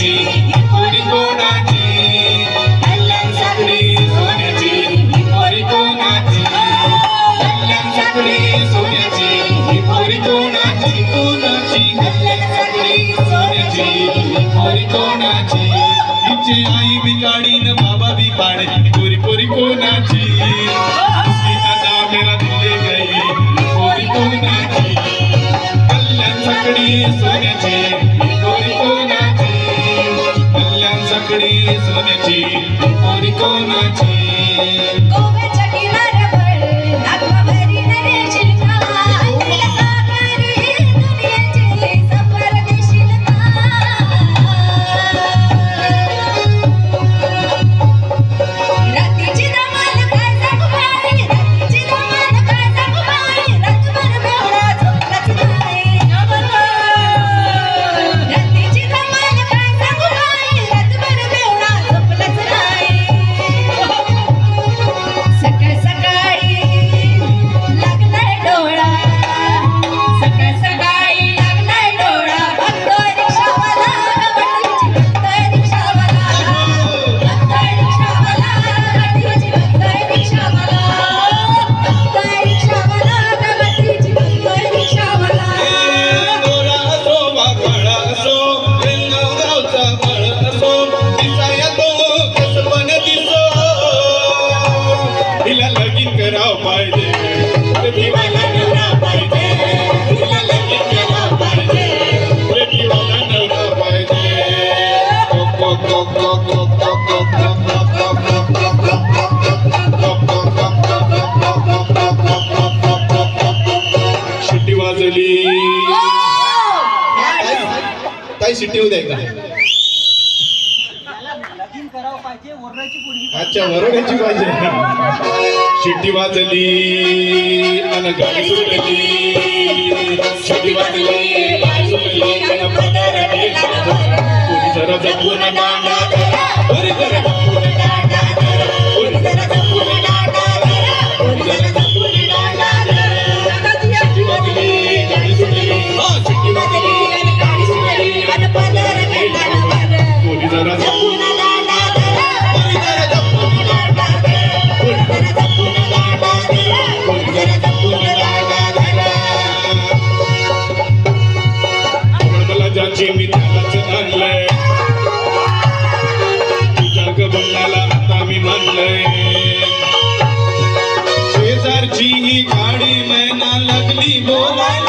सोन्याची ही पोरी कोणाची कल्याण साखळी सोन्याची ही पोरी कोणाची कल्याण साखळी सोन्याची ही पोरी कोणाची कोणाची कल्याण साखळी सोन्याची ही पोरी कोणाची हिची आई बिगाडी न बाबा बी पाडे ही पोरी पोरी कोणाची उसकी दादा मेरा दिल गई ही पोरी कोणाची कल्याण साखळी सोन्याची ही पोरी कोणाची कल्याण साखळी सोन्याची ही पोरी कोणाची गोव्याच्या किनाऱ्यावर नागवा भरीन रे चिलका तिला साकारी दुनियेची सफर देशील का रात्रीची धमाल काय सांगू बाई रात्रीची धमाल काय सांगू बाई रातभर बेवडा झोपलाच नाही रात्रीची धमाल काय सांगू बाई रातभर बेवडा झोपलाच नाही सकाळ सकाळी लागलाय डोळा सकाळ सकाळी लागलाय डोळा बघतो रिक्षावाला गवंडीची बघतोय रिक्षावाला बघतोय रिक्षावाला गवंडीची बघतोय रिक्षावाला बघतोय रिक्षावाला गवंडीची बघतोय रिक्षावाला डोळा असो वाघाळा असो रेंगावचा बळ असो दिसाया तो कसपण दिसो हिला लगीन करावं पाहिजे प्रतिभाला नवरा पाहिजे हिला लगीन करावं पाहिजे प्रतिभाला नवरा पाहिजे शिट्टी वाजली काय शिट्टी होऊ द्या का लगीन करावं पाहिजे वरची पोरगी अच्छा वरवण्याची पाहिजे शिट्टी वाजली अन गाडी सुटली शिट्टी वाजली गाडी सुटली अन पदर गेला कोणी जरा जपून दांडा धरा कोणी जरा जपून दांडा धरा कोणी जरा जपून दांडा धरा कोणी जरा जपून दांडा धरा शिट्टी वाजली गाडी सुटली शिट्टी वाजली अन गाडी सुटली अन पदर गेला कोणी जरा जपून दांडा धरा कोणी जरा जपून दांडा धरा कोणी जरा जपून दांडा धरा कोणी जरा जपून दांडा धरा मला ज्याची मी त्यालाच आणलंय तुझ्या गबंगाला आता मी मानलंय शेजारची ही गाडी मैना लागली बोलायला